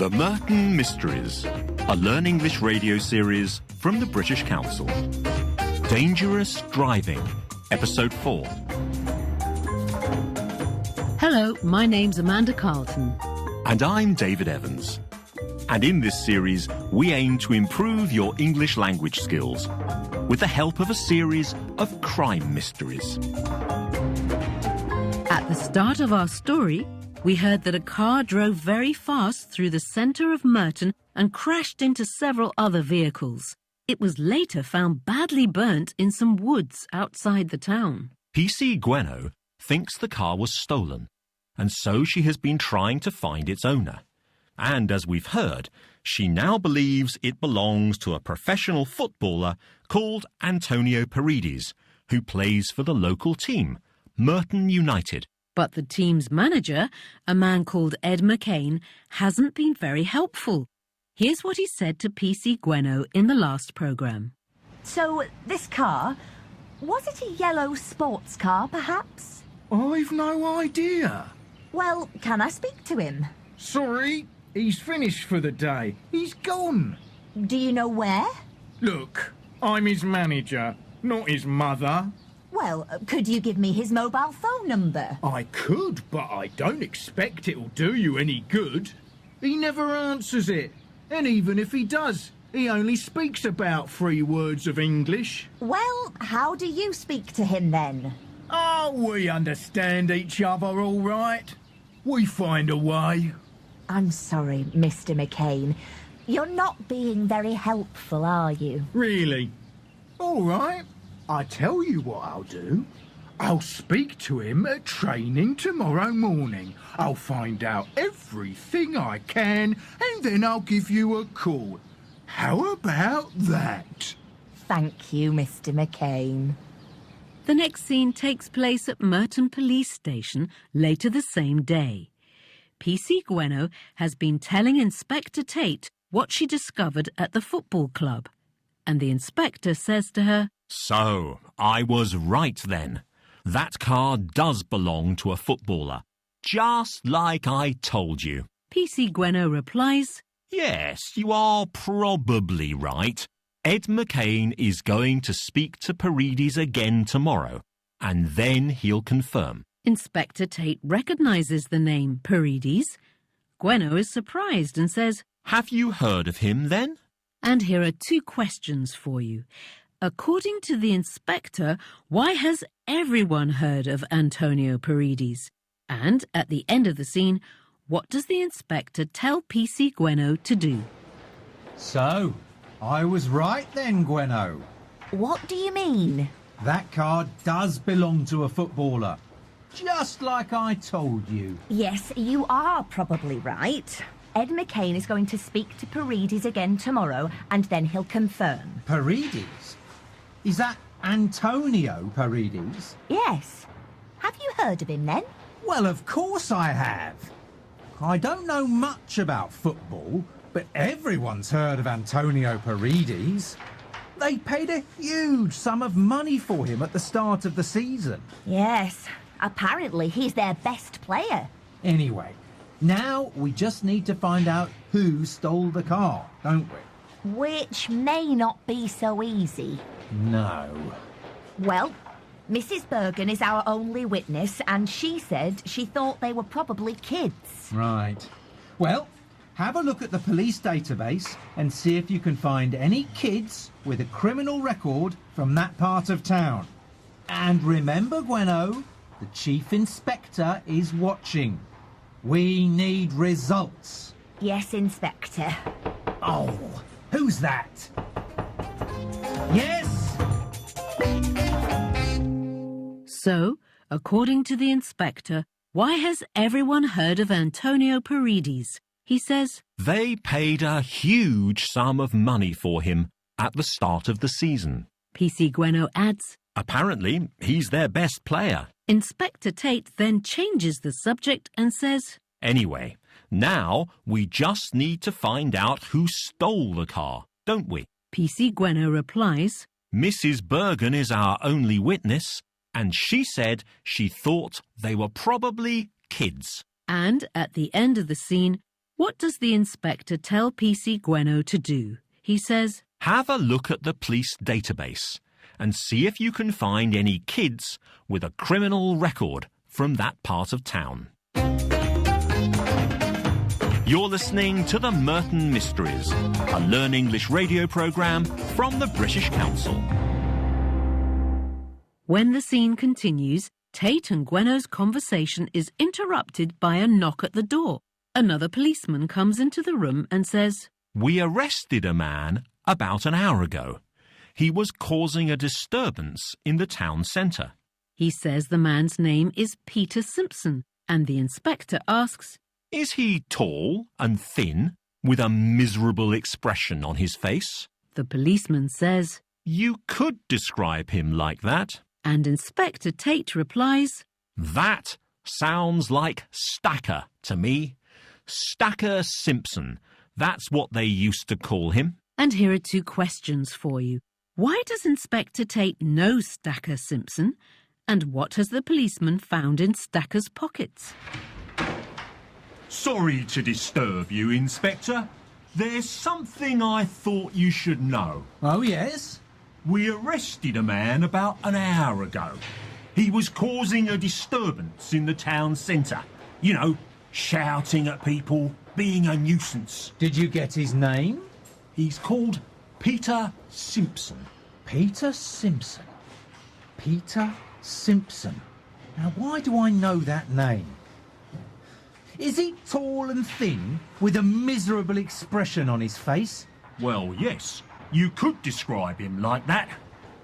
The Merton Mysteries, a Learn English radio series from the British Council. Dangerous Driving, Episode 4. Hello, my name's Amanda Carlton. And I'm David Evans. And in this series, we aim to improve your English language skills with the help of a series of crime mysteries. At the start of our story, we heard that a car drove very fast through the centre of Merton and crashed into several other vehicles. It was later found badly burnt in some woods outside the town. PC Gweno thinks the car was stolen, and so she has been trying to find its owner. And as we've heard, she now believes it belongs to a professional footballer called Antonio Paredes, who plays for the local team, Merton United. But the team's manager, a man called Ed McCain, hasn't been very helpful. Here's what he said to PC Gweno in the last programme. So, this car, was it a yellow sports car, perhaps? I've no idea. Well, can I speak to him? Sorry, he's finished for the day. He's gone. Do you know where? Look, I'm his manager, not his mother. Well, could you give me his mobile phone number? I could, but I don't expect it'll do you any good. He never answers it. And even if he does, he only speaks about 3 words of English. Well, how do you speak to him then? Oh, we understand each other all right. We find a way. I'm sorry, Mr. McCain. You're not being very helpful, are you? Really? All right. I tell you what I'll do. I'll speak to him at training tomorrow morning. I'll find out everything I can, and then I'll give you a call. How about that? Thank you, Mr. McCain. The next scene takes place at Merton Police Station later the same day. PC Gweno has been telling Inspector Tate what she discovered at the football club. And the inspector says to her, So, I was right then. That car does belong to a footballer, just like I told you. PC Gweno replies, Yes, you are probably right. Ed McCain is going to speak to Paredes again tomorrow, and then he'll confirm. Inspector Tate recognises the name Paredes. Gweno is surprised and says, Have you heard of him then? And here are 2 questions for you. According to the inspector, why has everyone heard of Antonio Paredes? And at the end of the scene, what does the inspector tell PC Gweno to do? So, I was right then, Gweno. What do you mean? That car does belong to a footballer, just like I told you. Yes, you are probably right. Ed McCain is going to speak to Paredes again tomorrow, and then he'll confirm. Paredes? Is that Antonio Paredes? Yes. Have you heard of him then? Well, of course I have. I don't know much about football, but everyone's heard of Antonio Paredes. They paid a huge sum of money for him at the start of the season. Yes. Apparently he's their best player. Anyway, now we just need to find out who stole the car, don't we? Which may not be so easy. No. Well, Mrs. Bergen is our only witness, and she said she thought they were probably kids. Right. Well, have a look at the police database and see if you can find any kids with a criminal record from that part of town. And remember, Gweno, the chief inspector is watching. We need results. Yes, Inspector. Oh, who's that? Yes! So, according to the inspector, why has everyone heard of Antonio Paredes? He says, They paid a huge sum of money for him at the start of the season. PC Gweno adds, Apparently, he's their best player. Inspector Tate then changes the subject and says, Anyway, now we just need to find out who stole the car, don't we? PC Gweno replies, Mrs. Bergen is our only witness, and she said she thought they were probably kids. And at the end of the scene, What does the inspector tell PC Gweno to do? He says, Have a look at the police database and see if you can find any kids with a criminal record from that part of town. You're listening to the Merton Mysteries, a Learn English radio programme from the British Council. When the scene continues, Tate and Gweno's conversation is interrupted by a knock at the door. Another policeman comes into the room and says, We arrested a man about an hour ago. He was causing a disturbance in the town centre. He says the man's name is Peter Simpson, and the inspector asks, Is he tall and thin, with a miserable expression on his face? The policeman says, You could describe him like that. and Inspector Tate replies, That sounds like Stacker to me. Stacker Simpson. That's what they used to call him. And here are two questions for you. Why does Inspector Tate know Stacker Simpson? And what has the policeman found in Stacker's pockets? Sorry to disturb you, Inspector. There's something I thought you should know. Oh, yes? We arrested a man about an hour ago. He was causing a disturbance in the town centre. You know, shouting at people, being a nuisance. Did you get his name? He's called Peter Simpson. Peter Simpson. Peter Simpson. Now, why do I know that name? Is he tall and thin, with a miserable expression on his face? Well, yes, you could describe him like that.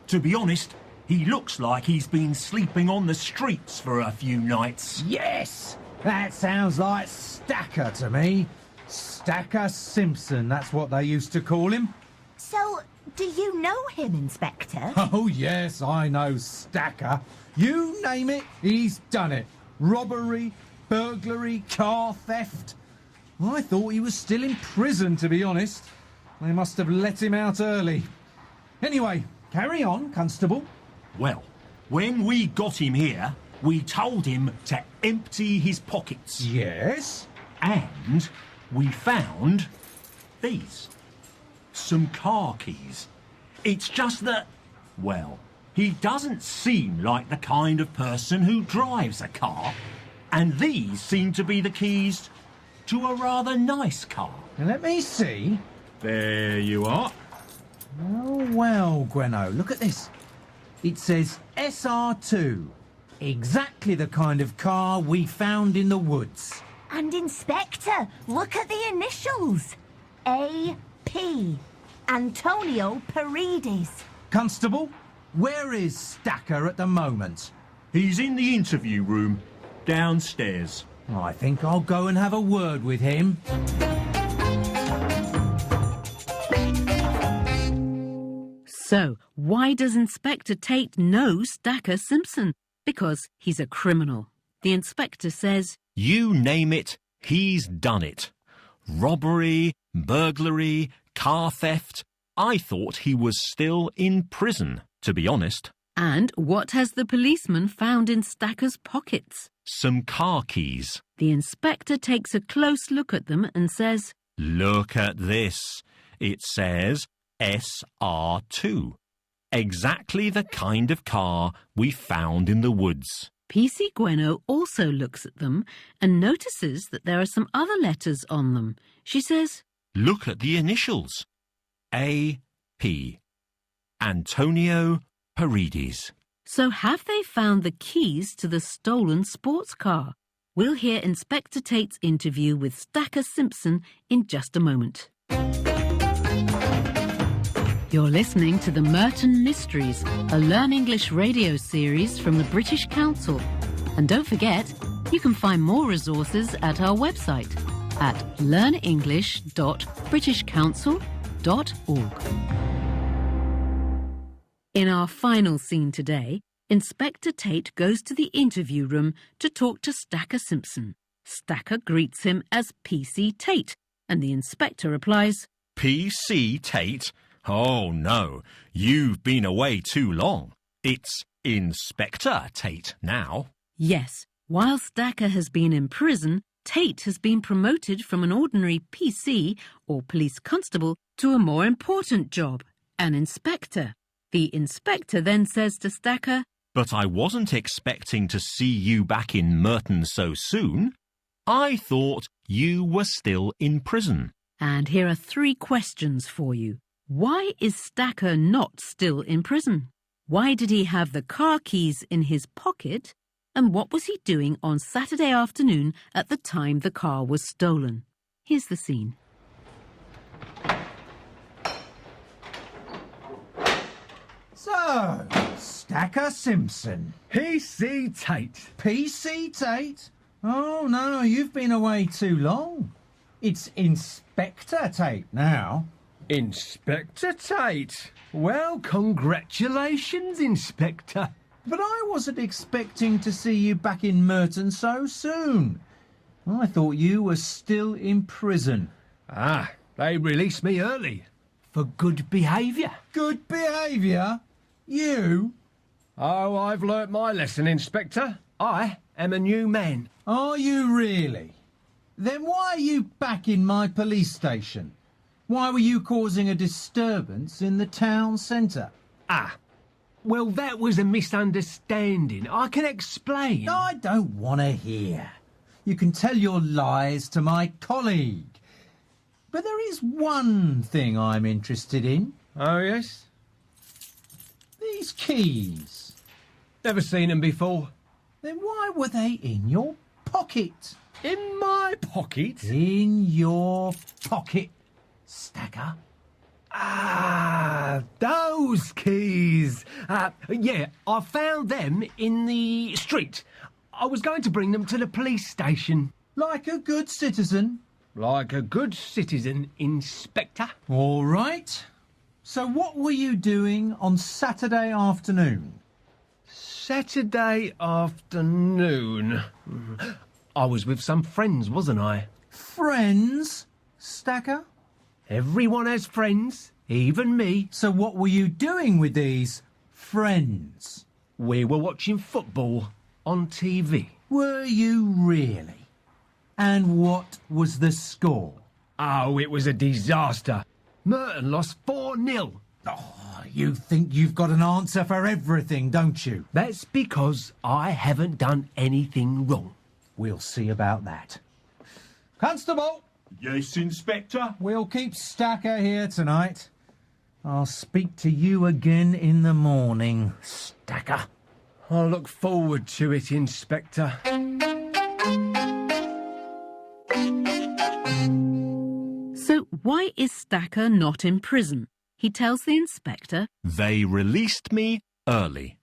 To be honest, he looks like he's been sleeping on the streets for a few nights. Yes! That sounds like Stacker to me. Stacker Simpson, that's what they used to call him. So, do you know him, Inspector? Oh, yes, I know Stacker. You name it, he's done it. Robbery, burglary, car theft. I thought he was still in prison, to be honest. They must have let him out early. Anyway, carry on, Constable. Well, when we got him here, we told him to empty his pockets. Yes? And we found these. Some car keys. It's just that, well, he doesn't seem like the kind of person who drives a car. And these seem to be the keys to a rather nice car. Now, let me see. There you are. Oh, well, Gweno, look at this. It says SR2. Exactly the kind of car we found in the woods. And Inspector, look at the initials. A.P. Antonio Paredes. Constable, where is Stacker at the moment? He's in the interview room, downstairs. I think I'll go and have a word with him. So, why does Inspector Tate know Stacker Simpson? Because he's a criminal. The inspector says, You name it, he's done it. Robbery, burglary, car theft. I thought he was still in prison, to be honest. and what has the policeman found in Stacker's pockets? Some car keys. The inspector takes a close look at them and says, Look at this. It says SR2. Exactly the kind of car we found in the woods. PC Gweno also looks at them and notices that there are some other letters on them. She says, Look at the initials. A.P. Antonio Paredes. So have they found the keys to the stolen sports car? We'll hear Inspector Tate's interview with Stacker Simpson in just a moment. You're listening to the Merton Mysteries, a Learn English radio series from the British Council. And don't forget, you can find more resources at our website at learnenglish.britishcouncil.org. In our final scene today, Inspector Tate goes to the interview room to talk to Stacker Simpson. Stacker greets him as PC Tate, and the inspector replies, P.C. Tate? Oh, no. You've been away too long. It's Inspector Tate now. Yes, while Stacker has been in prison, Tate has been promoted from an ordinary PC, or police constable, to a more important job, an inspector. The inspector then says to Stacker, "But I wasn't expecting to see you back in Merton so soon. I thought you were still in prison." And here are 3 questions for you. Why is Stacker not still in prison? Why did he have the car keys in his pocket? And what was he doing on Saturday afternoon at the time the car was stolen? Here's the scene. So, Stacker Simpson. PC Tate. PC Tate? Oh no, you've been away too long. It's Inspector Tate now. Inspector Tate. Well, congratulations, Inspector. But I wasn't expecting to see you back in Merton so soon. I thought you were still in prison. Ah, they released me early. For good behaviour. Good behaviour? You? Oh, I've learnt my lesson, Inspector. I am a new man. Are you really? Then why are you back in my police station? Why were you causing a disturbance in the town centre? Ah, well, that was a misunderstanding. I can explain. I don't want to hear. You can tell your lies to my colleague. But there is one thing I'm interested in. Oh, yes? These keys. Never seen them before. Then why were they in your pocket? In my pocket? In your pocket, Stacker. Ah, those keys. Yeah, I found them in the street. I was going to bring them to the police station. Like a good citizen. Like a good citizen, Inspector. All right. So what were you doing on Saturday afternoon? Saturday afternoon. I was with some friends, wasn't I? Friends, Stacker? Everyone has friends, even me. So what were you doing with these friends? We were watching football on TV. Were you really? And what was the score? Oh, it was a disaster. Merton lost 4-0. Oh, you think you've got an answer for everything, don't you? That's because I haven't done anything wrong. We'll see about that. Constable! Yes, Inspector. We'll keep Stacker here tonight. I'll speak to you again in the morning, Stacker. I look forward to it, Inspector. So why is Stacker not in prison? He tells the inspector. They released me early.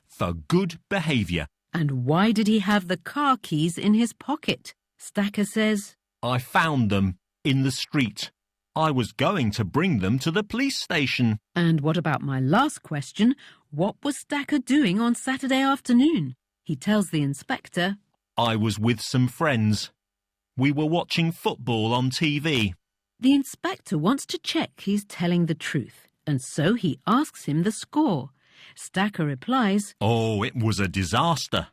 For good behaviour. And why did he have the car keys in his pocket? Stacker says, I found them in the street. I was going to bring them to the police station. And what about my last question? What was Stacker doing on Saturday afternoon? He tells the inspector, I was with some friends. We were watching football on TV. The inspector wants to check he's telling the truth, and so he asks him the score. Stacker replies, Oh, it was a disaster.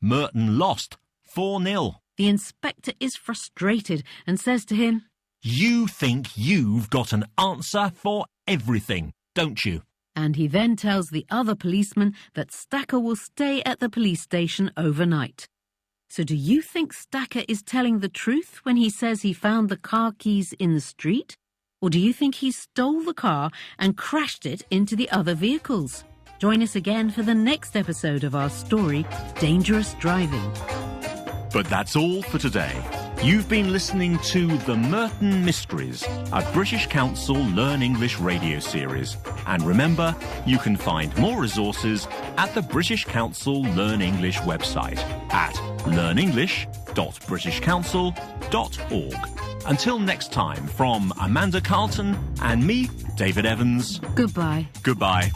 Merton lost 4-0. The inspector is frustrated and says to him, You think you've got an answer for everything, don't you? And he then tells the other policeman that Stacker will stay at the police station overnight. So do you think Stacker is telling the truth when he says he found the car keys in the street? Or do you think he stole the car and crashed it into the other vehicles? Join us again for the next episode of our story, Dangerous Driving. But that's all for today. You've been listening to The Merton Mysteries, a British Council Learn English radio series. And remember, you can find more resources at the British Council Learn English website at learnenglish.britishcouncil.org. Until next time, from Amanda Carlton and me, David Evans. Goodbye. Goodbye.